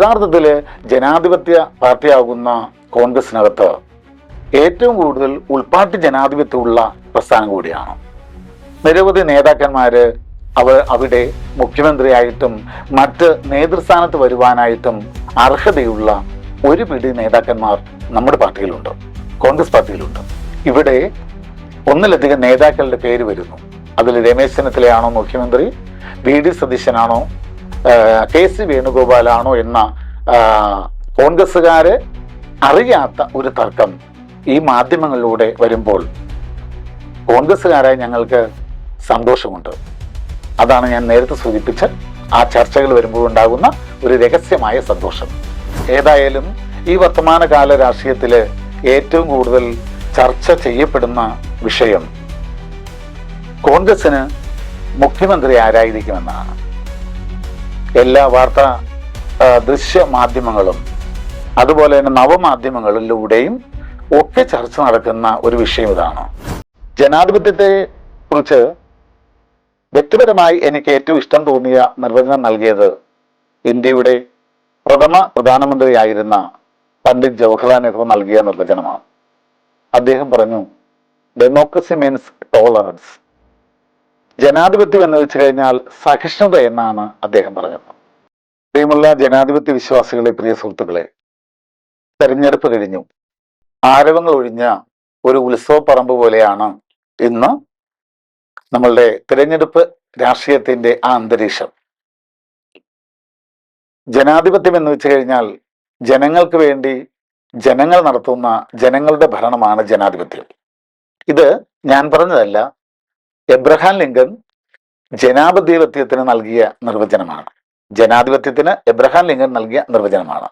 യഥാർത്ഥത്തിൽ ജനാധിപത്യ പാർട്ടിയാകുന്ന കോൺഗ്രസിനകത്ത് ഏറ്റവും കൂടുതൽ ഉൾപാർട്ടി ജനാധിപത്യമുള്ള പ്രസ്ഥാനം കൂടിയാണ്. നിരവധി നേതാക്കന്മാര് അവിടെ മുഖ്യമന്ത്രിയായിട്ടും മറ്റ് നേതൃസ്ഥാനത്ത് വരുവാനായിട്ടും അർഹതയുള്ള ഒരു പിടി നേതാക്കന്മാർ നമ്മുടെ പാർട്ടിയിലുണ്ട്, കോൺഗ്രസ് പാർട്ടിയിലുണ്ട്. ഇവിടെ ഒന്നിലധികം നേതാക്കളുടെ പേര് വരുന്നു. അതിൽ രമേശ് ചെന്നിത്തലയാണോ മുഖ്യമന്ത്രി, VD സതീശനാണോ, KC വേണുഗോപാലാണോ എന്ന കോൺഗ്രസ്സുകാര് അറിയാത്ത ഒരു തർക്കം ഈ മാധ്യമങ്ങളിലൂടെ വരുമ്പോൾ കോൺഗ്രസ്സുകാരായി ഞങ്ങൾക്ക് സന്തോഷമുണ്ട്. അതാണ് ഞാൻ നേരത്തെ സൂചിപ്പിച്ച ആ ചർച്ചകൾ വരുമ്പോൾ ഉണ്ടാകുന്ന ഒരു രഹസ്യമായ സന്തോഷം. ഏതായാലും ഈ വർത്തമാനകാല രാഷ്ട്രീയത്തില് ഏറ്റവും കൂടുതൽ ചർച്ച ചെയ്യപ്പെടുന്ന വിഷയം കോൺഗ്രസിന് മുഖ്യമന്ത്രി ആരായിരിക്കുമെന്നാണ്. എല്ലാ വാർത്താ ദൃശ്യ മാധ്യമങ്ങളും അതുപോലെ തന്നെ നവമാധ്യമങ്ങളിലൂടെയും ഒക്കെ ചർച്ച നടക്കുന്ന ഒരു വിഷയം ഇതാണ്. ജനാധിപത്യത്തെ കുറിച്ച് വ്യക്തിപരമായി എനിക്ക് ഏറ്റവും ഇഷ്ടം തോന്നിയ നിർവചനം നൽകിയത് ഇന്ത്യയുടെ പ്രഥമ പ്രധാനമന്ത്രിയായിരുന്ന പണ്ഡിറ്റ് ജവഹർലാൽ നെഹ്റു നൽകിയ നിർവചനമാണ്. അദ്ദേഹം പറഞ്ഞു, ഡെമോക്രസി മീൻസ് ടോളറൻസ്. ജനാധിപത്യം എന്ന് വെച്ച് കഴിഞ്ഞാൽ സഹിഷ്ണുത എന്നാണ് അദ്ദേഹം പറഞ്ഞത്. പ്രിയമുള്ള ജനാധിപത്യ വിശ്വാസികളെ, പ്രിയ സുഹൃത്തുക്കളെ, തെരഞ്ഞെടുപ്പ് കഴിഞ്ഞു. ആരവങ്ങൾ ഒഴിഞ്ഞ ഒരു ഉത്സവ പറമ്പ് പോലെയാണ് ഇന്ന് നമ്മളുടെ തിരഞ്ഞെടുപ്പ് രാഷ്ട്രീയത്തിന്റെ ആ അന്തരീക്ഷം. ജനാധിപത്യം എന്ന് വെച്ച് കഴിഞ്ഞാൽ ജനങ്ങൾക്ക് വേണ്ടി ജനങ്ങൾ നടത്തുന്ന ജനങ്ങളുടെ ഭരണമാണ് ജനാധിപത്യം. ഇത് ഞാൻ പറഞ്ഞതല്ല, എബ്രഹാം ലിങ്കൺ ജനാധിപത്യത്തിന് നൽകിയ നിർവചനമാണ്. ജനാധിപത്യത്തിന് എബ്രഹാം ലിങ്കൺ നൽകിയ നിർവചനമാണ്.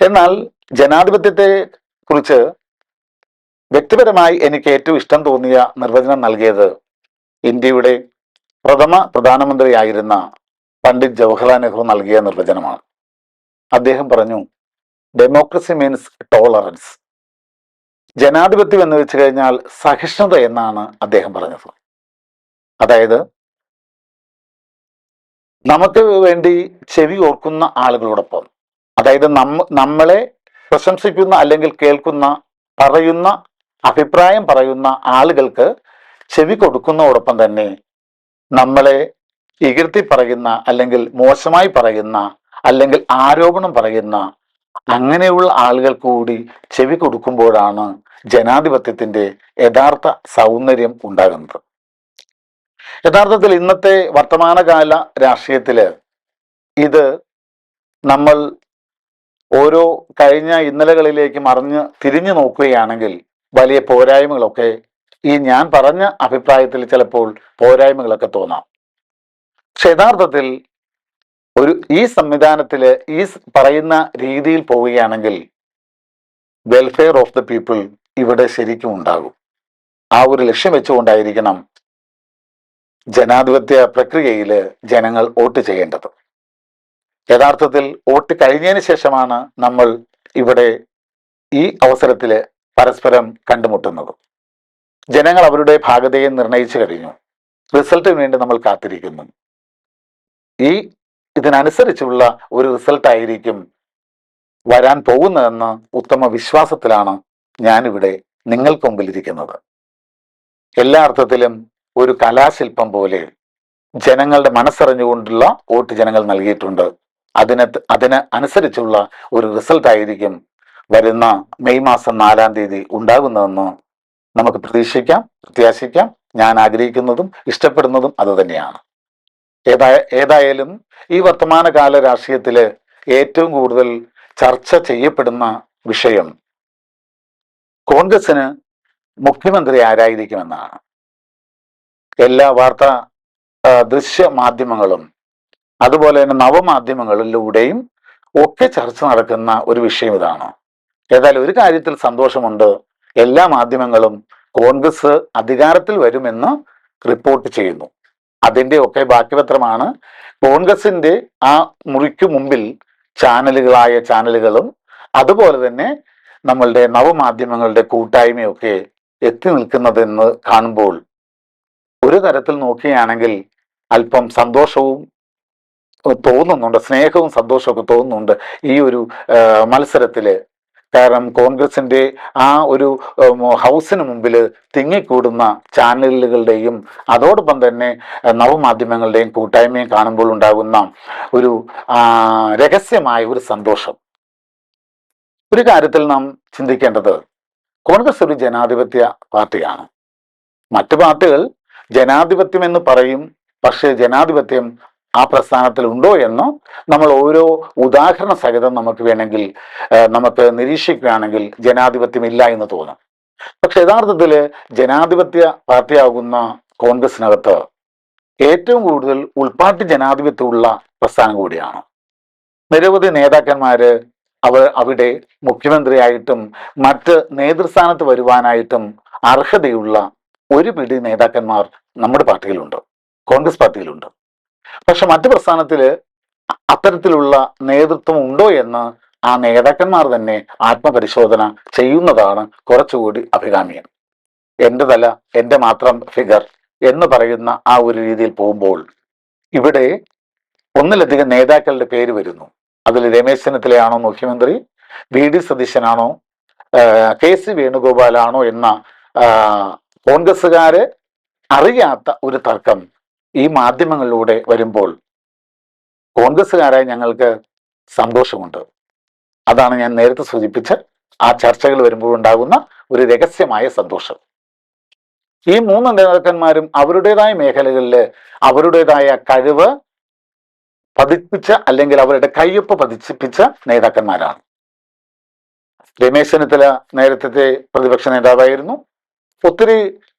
എന്നാൽ ജനാധിപത്യത്തെ കുറിച്ച് വ്യക്തിപരമായി എനിക്ക് ഏറ്റവും ഇഷ്ടം തോന്നിയ നിർവചനം നൽകിയത് ഇന്ത്യയുടെ പ്രഥമ പ്രധാനമന്ത്രിയായിരുന്ന പണ്ഡിറ്റ് ജവഹർലാൽ നെഹ്റു നൽകിയ നിർവചനമാണ്. അദ്ദേഹം പറഞ്ഞു, ഡെമോക്രസി മീൻസ് ടോളറൻസ്. ജനാധിപത്യം എന്ന് വെച്ച് കഴിഞ്ഞാൽ സഹിഷ്ണുത എന്നാണ് അദ്ദേഹം പറഞ്ഞത്. അതായത് നമുക്ക് വേണ്ടി ചെവി ഓർക്കുന്ന ആളുകളോടൊപ്പം, അതായത് നമ്മളെ പ്രശംസിക്കുന്ന അല്ലെങ്കിൽ കേൾക്കുന്ന, പറയുന്ന, അഭിപ്രായം പറയുന്ന ആളുകൾക്ക് ചെവി കൊടുക്കുന്നതോടൊപ്പം തന്നെ നമ്മളെ ഇകഴ്ത്തി പറയുന്ന അല്ലെങ്കിൽ മോശമായി പറയുന്ന അല്ലെങ്കിൽ ആരോപണം പറയുന്ന അങ്ങനെയുള്ള ആളുകൾ കൂടി ചെവി കൊടുക്കുമ്പോഴാണ് ജനാധിപത്യത്തിന്റെ യഥാർത്ഥ സൗന്ദര്യം ഉണ്ടാകുന്നത്. യഥാർത്ഥത്തിൽ ഇന്നത്തെ വർത്തമാനകാല രാഷ്ട്രീയത്തില് ഇത് നമ്മൾ ഓരോ കഴിഞ്ഞ ഇന്നലകളിലേക്ക് തിരിഞ്ഞു നോക്കുകയാണെങ്കിൽ വലിയ പോരായ്മകളൊക്കെ, ഈ ഞാൻ പറഞ്ഞ അഭിപ്രായത്തിൽ ചിലപ്പോൾ പോരായ്മകളൊക്കെ തോന്നാം. പക്ഷെ യഥാർത്ഥത്തിൽ ഈ സംവിധാനത്തില് ഈ പറയുന്ന രീതിയിൽ പോവുകയാണെങ്കിൽ വെൽഫെയർ ഓഫ് ദ പീപ്പിൾ ഇവിടെ ശരിക്കും ഉണ്ടാകും. ആ ഒരു ലക്ഷ്യം വെച്ചുകൊണ്ടായിരിക്കണം ജനാധിപത്യ പ്രക്രിയയിൽ ജനങ്ങൾ വോട്ട് ചെയ്യേണ്ടത്. യഥാർത്ഥത്തിൽ വോട്ട് കഴിഞ്ഞതിന് ശേഷമാണ് നമ്മൾ ഇവിടെ ഈ അവസരത്തിൽ പരസ്പരം കണ്ടുമുട്ടുന്നത്. ജനങ്ങൾ അവരുടെ ഭാഗതയെ നിർണയിച്ചു കഴിഞ്ഞു. റിസൾട്ടിന് വേണ്ടി നമ്മൾ കാത്തിരിക്കുന്നു. ഇതിനനുസരിച്ചുള്ള ഒരു റിസൾട്ടായിരിക്കും വരാൻ പോകുന്നതെന്ന് ഉത്തമ വിശ്വാസത്തിലാണ് ഞാനിവിടെ നിങ്ങൾക്ക് മുമ്പിലിരിക്കുന്നത്. എല്ലാ അർത്ഥത്തിലും ഒരു കലാശില്പം പോലെ ജനങ്ങളുടെ മനസ്സറിഞ്ഞുകൊണ്ടുള്ള വോട്ട് ജനങ്ങൾ നൽകിയിട്ടുണ്ട്. അതിന് അനുസരിച്ചുള്ള ഒരു റിസൾട്ട് ആയിരിക്കും വരുന്ന മെയ് മാസം 4-ാം തീയതി ഉണ്ടാകുന്നതെന്ന് നമുക്ക് പ്രത്യാശിക്കാം. ഞാൻ ആഗ്രഹിക്കുന്നതും ഇഷ്ടപ്പെടുന്നതും അതുതന്നെയാണ്. ഏതായാലും ഈ വർത്തമാനകാല രാഷ്ട്രീയത്തില് ഏറ്റവും കൂടുതൽ ചർച്ച ചെയ്യപ്പെടുന്ന വിഷയം കോൺഗ്രസിന് മുഖ്യമന്ത്രി ആരായിരിക്കുമെന്നാണ്. എല്ലാ വാർത്താ ദൃശ്യ മാധ്യമങ്ങളും അതുപോലെ തന്നെ നവമാധ്യമങ്ങളിലൂടെയും ഒക്കെ ചർച്ച നടക്കുന്ന ഒരു വിഷയം ഇതാണ്. ഏതായാലും ഒരു കാര്യത്തിൽ സന്തോഷമുണ്ട്, എല്ലാ മാധ്യമങ്ങളും കോൺഗ്രസ് അധികാരത്തിൽ വരുമെന്ന് റിപ്പോർട്ട് ചെയ്യുന്നു. അതിൻ്റെ ഒക്കെ ബാക്കിപത്രമാണ് കോൺഗ്രസിന്റെ ആ മുറിക്കു മുമ്പിൽ ചാനലുകളും അതുപോലെ തന്നെ നമ്മളുടെ നവമാധ്യമങ്ങളുടെ കൂട്ടായ്മയൊക്കെ എത്തി നിൽക്കുന്നതെന്ന് കാണുമ്പോൾ ഒരു തരത്തിൽ നോക്കുകയാണെങ്കിൽ അല്പം സന്തോഷവും തോന്നുന്നുണ്ട്, സ്നേഹവും സന്തോഷമൊക്കെ തോന്നുന്നുണ്ട് ഈ ഒരു മത്സരത്തില്. കാരണം കോൺഗ്രസിന്റെ ആ ഒരു ഹൗസിന് മുമ്പിൽ തിങ്ങിക്കൂടുന്ന ചാനലുകളുടെയും അതോടൊപ്പം തന്നെ നവമാധ്യമങ്ങളുടെയും കൂട്ടായ്മയും കാണുമ്പോൾ ഉണ്ടാകുന്ന ഒരു രഹസ്യമായ ഒരു സന്തോഷം. ഒരു കാര്യത്തിൽ നാം ചിന്തിക്കേണ്ടത്, കോൺഗ്രസ് ഒരു ജനാധിപത്യ പാർട്ടിയാണ്. മറ്റു പാർട്ടികൾ ജനാധിപത്യം എന്ന് പറയും, പക്ഷേ ജനാധിപത്യം ആ പ്രസ്ഥാനത്തിൽ ഉണ്ടോ എന്ന് നമ്മൾ ഓരോ ഉദാഹരണ സഹിതം നമുക്ക് വേണമെങ്കിൽ നമുക്ക് നിരീക്ഷിക്കുകയാണെങ്കിൽ ജനാധിപത്യം ഇല്ല എന്ന് തോന്നും. പക്ഷെ യഥാർത്ഥത്തിൽ ജനാധിപത്യ പാർട്ടിയാകുന്ന കോൺഗ്രസിനകത്ത് ഏറ്റവും കൂടുതൽ ഉൾപാർട്ടി ജനാധിപത്യമുള്ള പ്രസ്ഥാനം കൂടിയാണ്. നിരവധി നേതാക്കന്മാര് അവിടെ മുഖ്യമന്ത്രിയായിട്ടും മറ്റ് നേതൃസ്ഥാനത്ത് വരുവാനായിട്ടും അർഹതയുള്ള ഒരു പിടി നേതാക്കന്മാർ നമ്മുടെ പാർട്ടിയിലുണ്ട്, കോൺഗ്രസ് പാർട്ടിയിലുണ്ട്. പക്ഷെ മറ്റു പ്രസ്ഥാനത്തില് അത്തരത്തിലുള്ള നേതൃത്വം ഉണ്ടോ എന്ന് ആ നേതാക്കന്മാർ തന്നെ ആത്മപരിശോധന ചെയ്യുന്നതാണ് കുറച്ചുകൂടി അഭികാമ്യം. എൻ്റെ തല എൻ്റെ മാത്രം ഫിഗർ എന്ന് പറയുന്ന ആ ഒരു രീതിയിൽ പോകുമ്പോൾ ഇവിടെ ഒന്നിലധികം നേതാക്കളുടെ പേര് വരുന്നു. അതിൽ രമേശ് ചെന്നിത്തലയാണോ മുഖ്യമന്ത്രി, വി.ഡി. സതീശനാണോ, കെ.സി. വേണുഗോപാലാണോ എന്ന കോൺഗ്രസ്സുകാര് അറിയാത്ത ഒരു തർക്കം ഈ മാധ്യമങ്ങളിലൂടെ വരുമ്പോൾ കോൺഗ്രസ്സുകാരായ ഞങ്ങൾക്ക് സന്തോഷമുണ്ട്. അതാണ് ഞാൻ നേരത്തെ സൂചിപ്പിച്ച ആ ചർച്ചകൾ വരുമ്പോൾ ഉണ്ടാകുന്ന ഒരു രഹസ്യമായ സന്തോഷം. ഈ മൂന്ന് നേതാക്കന്മാരും അവരുടേതായ മേഖലകളിൽ അവരുടേതായ കഴിവ് പതിപ്പിച്ച അല്ലെങ്കിൽ അവരുടെ കയ്യൊപ്പ് പതിപ്പിച്ച നേതാക്കന്മാരാണ്. രമേശ് ചെന്നിത്തല നേരത്തെ പ്രതിപക്ഷ നേതാവായിരുന്നു. ഒത്തിരി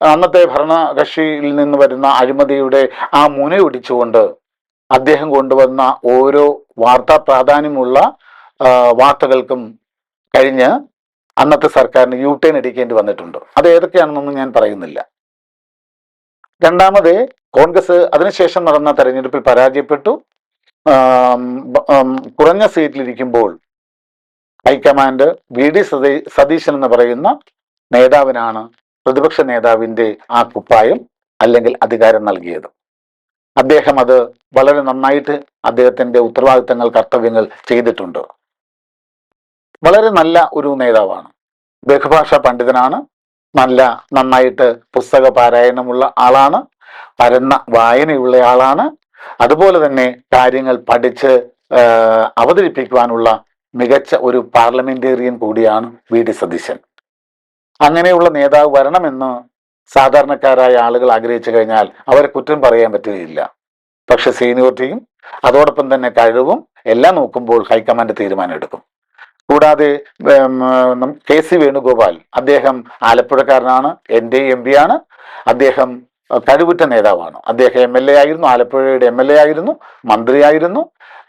അന്നത്തെ ഭരണകക്ഷിയിൽ നിന്ന് വരുന്ന അഴിമതിയുടെ ആ മുനയൊടിച്ചുകൊണ്ട് അദ്ദേഹം കൊണ്ടുവന്ന ഓരോ വാർത്താ പ്രാധാന്യമുള്ള വാർത്തകൾക്കും കഴിഞ്ഞ് അന്നത്തെ സർക്കാരിന് യു-ടേൺ അടിക്കേണ്ടി വന്നിട്ടുണ്ട്. അത് ഏതൊക്കെയാണെന്നൊന്നും ഞാൻ പറയുന്നില്ല. രണ്ടാമത് കോൺഗ്രസ് അതിനുശേഷം നടന്ന തെരഞ്ഞെടുപ്പിൽ പരാജയപ്പെട്ടു. കുറഞ്ഞ സീറ്റിലിരിക്കുമ്പോൾ ഹൈക്കമാൻഡ് വി.ഡി. സതീശൻ എന്ന് പറയുന്ന നേതാവിനാണ് പ്രതിപക്ഷ നേതാവിന്റെ ആ കുപ്പായം അല്ലെങ്കിൽ അധികാരം നൽകിയത്. അദ്ദേഹം അത് വളരെ നന്നായിട്ട് അദ്ദേഹത്തിന്റെ ഉത്തരവാദിത്തങ്ങൾ, കർത്തവ്യങ്ങൾ ചെയ്തിട്ടുണ്ട്. വളരെ നല്ല ഒരു നേതാവാണ്, ബഹുഭാഷാ പണ്ഡിതനാണ്, നന്നായിട്ട് പുസ്തക പാരായണമുള്ള ആളാണ്, പരന്ന വായനയുള്ള ആളാണ്. അതുപോലെ തന്നെ കാര്യങ്ങൾ പഠിച്ച് അവതരിപ്പിക്കുവാനുള്ള മികച്ച ഒരു പാർലമെന്റേറിയൻ കൂടിയാണ് വി.ഡി. സതീശൻ. അങ്ങനെയുള്ള നേതാവ് വരണമെന്ന് സാധാരണക്കാരായ ആളുകൾ ആഗ്രഹിച്ചു കഴിഞ്ഞാൽ അവരെ കുറ്റം പറയാൻ പറ്റുകയില്ല. പക്ഷെ സീനിയോറിറ്റിയും അതോടൊപ്പം തന്നെ കഴിവും എല്ലാം നോക്കുമ്പോൾ ഹൈക്കമാൻഡ് തീരുമാനം എടുക്കും. കൂടാതെ കെ.സി. വേണുഗോപാൽ, അദ്ദേഹം ആലപ്പുഴക്കാരനാണ്, എൻ്റെ എം.പി ആണ്. അദ്ദേഹം കഴിവുറ്റ നേതാവാണ്. അദ്ദേഹം എം.എൽ.എ ആയിരുന്നു, ആലപ്പുഴയുടെ എം.എൽ.എ ആയിരുന്നു, മന്ത്രിയായിരുന്നു,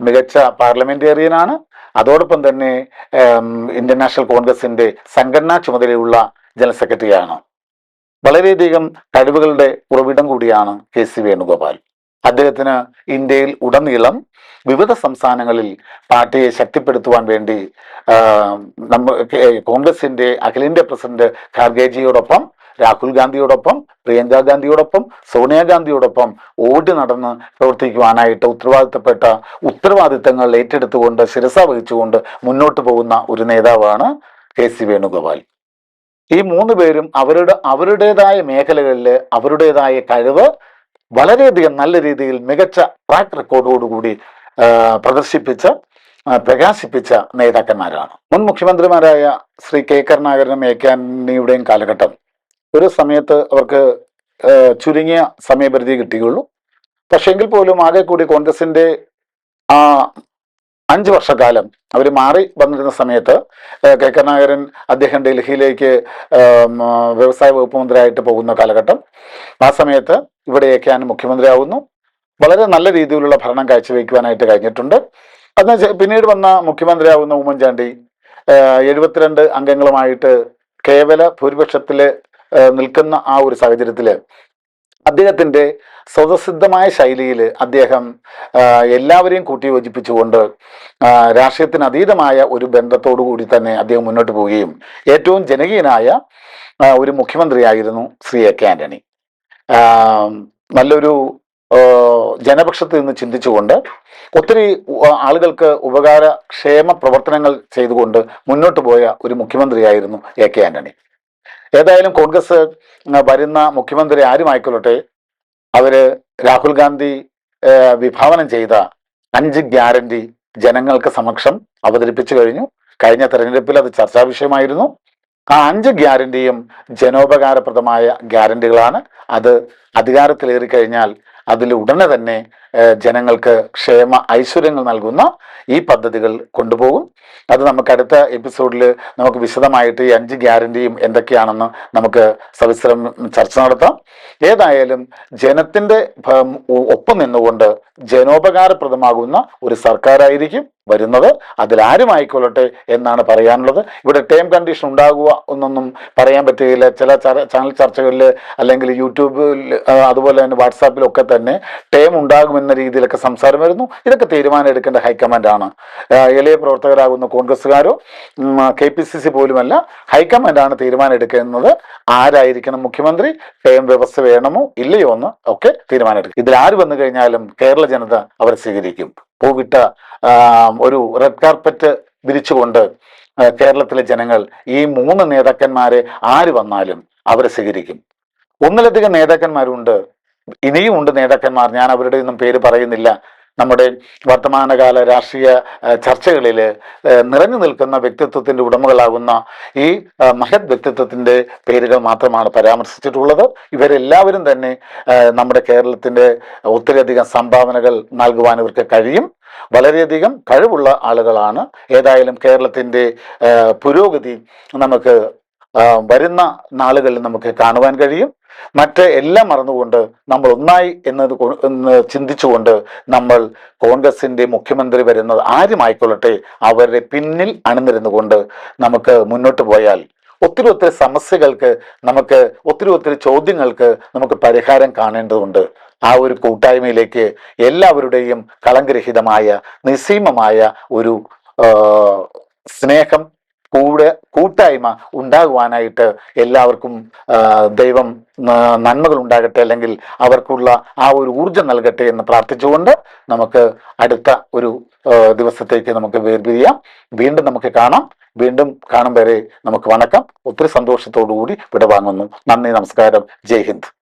മികച്ച പാർലമെന്റേറിയനാണ്. അതോടൊപ്പം തന്നെ ഇന്ത്യൻ നാഷണൽ കോൺഗ്രസിന്റെ സംഘടനാ ചുമതലയുള്ള ജനറൽ സെക്രട്ടറിയാണ്. വളരെയധികം കഴിവുകളുടെ ഉറവിടം കൂടിയാണ് കെ.സി. വേണുഗോപാൽ. അദ്ദേഹത്തിന് ഇന്ത്യയിൽ ഉടനീളം വിവിധ സംസ്ഥാനങ്ങളിൽ പാർട്ടിയെ ശക്തിപ്പെടുത്തുവാൻ വേണ്ടി കോൺഗ്രസിന്റെ അഖിലേന്ത്യാ പ്രസിഡന്റ് ഖാർഗെജിയോടൊപ്പം, രാഹുൽ ഗാന്ധിയോടൊപ്പം, പ്രിയങ്ക ഗാന്ധിയോടൊപ്പം, സോണിയാഗാന്ധിയോടൊപ്പം ഓടി നടന്ന് പ്രവർത്തിക്കുവാനായിട്ട് ഉത്തരവാദിത്തപ്പെട്ട ഉത്തരവാദിത്തങ്ങൾ ഏറ്റെടുത്തുകൊണ്ട് ശിരസ വഹിച്ചുകൊണ്ട് മുന്നോട്ട് പോകുന്ന ഒരു നേതാവാണ് കെ.സി. വേണുഗോപാൽ. ഈ മൂന്ന് പേരും അവരുടേതായ മേഖലകളിൽ അവരുടേതായ കഴിവ് വളരെയധികം നല്ല രീതിയിൽ മികച്ച ട്രാക്ക് റെക്കോർഡോടുകൂടി പ്രകാശിപ്പിച്ച നേതാക്കന്മാരാണ്. മുൻ മുഖ്യമന്ത്രിമാരായ ശ്രീ കെ കരുണാകരനും എ കെ ആന്റണിയുടെയും കാലഘട്ടം ഒരു സമയത്ത് അവർക്ക് ചുരുങ്ങിയ സമയപരിധി കിട്ടുകയുള്ളൂ. പക്ഷെ എങ്കിൽ പോലും ആകെ കൂടി കോൺഗ്രസിന്റെ 5 വർഷക്കാലം അവർ മാറി വന്നിരുന്ന സമയത്ത് കെ കരുണാകരൻ അദ്ദേഹം ഡൽഹിയിലേക്ക് വ്യവസായ വകുപ്പ് മന്ത്രിയായിട്ട് പോകുന്ന കാലഘട്ടം, ആ സമയത്ത് ഇവിടെ എ കെ ആന്റണി മുഖ്യമന്ത്രിയാവുന്നു. വളരെ നല്ല രീതിയിലുള്ള ഭരണം കാഴ്ചവെക്കുവാനായിട്ട് കഴിഞ്ഞിട്ടുണ്ട്. അതിന് പിന്നീട് വന്ന മുഖ്യമന്ത്രിയാവുന്ന ഉമ്മൻചാണ്ടി 72 അംഗങ്ങളുമായിട്ട് കേവല ഭൂരിപക്ഷത്തില് നിൽക്കുന്ന ആ ഒരു സാഹചര്യത്തില് അദ്ദേഹത്തിന്റെ സ്വതസിദ്ധമായ ശൈലിയിൽ അദ്ദേഹം എല്ലാവരെയും കൂട്ടിയോജിപ്പിച്ചുകൊണ്ട് രാഷ്ട്രീയത്തിന് അതീതമായ ഒരു ബന്ധത്തോടു കൂടി തന്നെ അദ്ദേഹം മുന്നോട്ട് പോവുകയും ഏറ്റവും ജനകീയനായ ഒരു മുഖ്യമന്ത്രിയായിരുന്നു ശ്രീ എ കെ ആന്റണി. നല്ലൊരു ജനപക്ഷത്ത് നിന്ന് ചിന്തിച്ചുകൊണ്ട് ഒത്തിരി ആളുകൾക്ക് ഉപകാരക്ഷേമ പ്രവർത്തനങ്ങൾ ചെയ്തുകൊണ്ട് മുന്നോട്ട് പോയ ഒരു മുഖ്യമന്ത്രിയായിരുന്നു AK ആന്റണി. ഏതായാലും കോൺഗ്രസ് വരുന്ന മുഖ്യമന്ത്രി ആരുമായിക്കൊള്ളട്ടെ, അവര് രാഹുൽ ഗാന്ധി വിഭാവനം ചെയ്ത 5 ഗ്യാരണ്ടി ജനങ്ങൾക്ക് സമക്ഷം അവതരിപ്പിച്ചു കഴിഞ്ഞു. കഴിഞ്ഞ തെരഞ്ഞെടുപ്പിൽ അത് ചർച്ചാ വിഷയമായിരുന്നു. ആ 5 ഗ്യാരണ്ടിയും ജനോപകാരപ്രദമായ ഗ്യാരണ്ടികളാണ്. അത് അധികാരത്തിലേറി കഴിഞ്ഞാൽ അതിൽ ഉടനെ തന്നെ ജനങ്ങൾക്ക് ക്ഷേമ ഐശ്വര്യങ്ങൾ നൽകുന്ന ഈ പദ്ധതികൾ കൊണ്ടുപോകും. അത് നമുക്ക് അടുത്ത എപ്പിസോഡിൽ നമുക്ക് വിശദമായിട്ട് ഈ 5 ഗ്യാരണ്ടിയും എന്തൊക്കെയാണെന്ന് നമുക്ക് സവിസ്തരം ചർച്ച നടത്താം. ഏതായാലും ജനത്തിന്റെ ഒപ്പം നിന്നുകൊണ്ട് ജനോപകാരപ്രദമാകുന്ന ഒരു സർക്കാരായിരിക്കും വരുന്നത്. അതിലാരുമായിക്കൊള്ളട്ടെ എന്നാണ് പറയാനുള്ളത്. ഇവിടെ ടേം കണ്ടീഷൻ ഉണ്ടാകുക എന്നൊന്നും പറയാൻ പറ്റുകയില്ല. ചില ചാനൽ ചർച്ചകളിൽ അല്ലെങ്കിൽ യൂട്യൂബിൽ അതുപോലെ തന്നെ വാട്സാപ്പിലൊക്കെ തന്നെ ടേം ഉണ്ടാകുമെന്ന രീതിയിലൊക്കെ സംസാരം വരുന്നു. ഇതൊക്കെ തീരുമാനം എടുക്കേണ്ട ഹൈക്കമാൻഡാണ്. എളിയ പ്രവർത്തകരാകുന്ന കോൺഗ്രസ്സുകാരോ KPCC പോലുമല്ല, ഹൈക്കമാൻഡാണ് തീരുമാനം എടുക്കുന്നത്. ആരായിരിക്കണം മുഖ്യമന്ത്രി, ടേം വ്യവസ്ഥ വേണമോ ഇല്ലയോ എന്ന് ഒക്കെ തീരുമാനം എടുക്കും. ഇതിൽ ആര് വന്നു കഴിഞ്ഞാലും കേരള ജനത അവരെ സ്വീകരിക്കും. പൂവിട്ട ഒരു റെഡ് കാർപ്പറ്റ് വിരിച്ചുകൊണ്ട് കേരളത്തിലെ ജനങ്ങൾ ഈ 3 നേതാക്കന്മാരെ ആര് വന്നാലും അവരെ സ്വീകരിക്കും. ഒന്നിലധികം നേതാക്കന്മാരുണ്ട്, ഇനിയും ഉണ്ട് നേതാക്കന്മാർ. ഞാൻ അവരുടെ ഒന്നും പേര് പറയുന്നില്ല. നമ്മുടെ വർത്തമാനകാല രാഷ്ട്രീയ ചർച്ചകളിൽ നിറഞ്ഞു നിൽക്കുന്ന വ്യക്തിത്വത്തിന്റെ ഉടമകളാകുന്ന ഈ മഹത് വ്യക്തിത്വത്തിന്റെ പേരുകൾ മാത്രമാണ് പരാമർശിച്ചിട്ടുള്ളത്. ഇവരെല്ലാവരും തന്നെ നമ്മുടെ കേരളത്തിന്റെ ഒത്തിരിയധികം സംഭാവനകൾ നൽകുവാൻ ഇവർക്ക് കഴിയും. വളരെയധികം കഴിവുള്ള ആളുകളാണ്. ഏതായാലും കേരളത്തിന്റെ പുരോഗതി നമുക്ക് വരുന്ന നാളുകളിൽ നമുക്ക് കാണുവാൻ കഴിയും. മറ്റ് എല്ലാം മറന്നുകൊണ്ട് നമ്മൾ ഒന്നായി എന്ന് ചിന്തിച്ചുകൊണ്ട് നമ്മൾ കോൺഗ്രസിന്റെ മുഖ്യമന്ത്രി വരുന്നത് ആരുമായിക്കൊള്ളട്ടെ അവരുടെ പിന്നിൽ അണിനിരുന്നുകൊണ്ട് നമുക്ക് മുന്നോട്ട് പോയാൽ ഒത്തിരി സമസ്യകൾക്ക് നമുക്ക് ഒത്തിരി ചോദ്യങ്ങൾക്ക് നമുക്ക് പരിഹാരം കാണേണ്ടതുണ്ട്. ആ ഒരു കൂട്ടായ്മയിലേക്ക് എല്ലാവരുടെയും കളങ്കരഹിതമായ നിസ്സീമമായ ഒരു സ്നേഹം കൂട്ടായ്മ ഉണ്ടാകുവാനായിട്ട് എല്ലാവർക്കും ദൈവം നന്മകൾ ഉണ്ടാകട്ടെ, അല്ലെങ്കിൽ അവർക്കുള്ള ആ ഒരു ഊർജം നൽകട്ടെ എന്ന് പ്രാർത്ഥിച്ചുകൊണ്ട് നമുക്ക് അടുത്ത ഒരു ദിവസത്തേക്ക് നമുക്ക് വേർപിരിയാം. വീണ്ടും നമുക്ക് കാണാം. വീണ്ടും കാണും വരെ നമുക്ക് വണക്കം. ഒത്തിരി സന്തോഷത്തോടു കൂടി വിടവാങ്ങുന്നു. നന്ദി, നമസ്കാരം, ജയ് ഹിന്ദ്.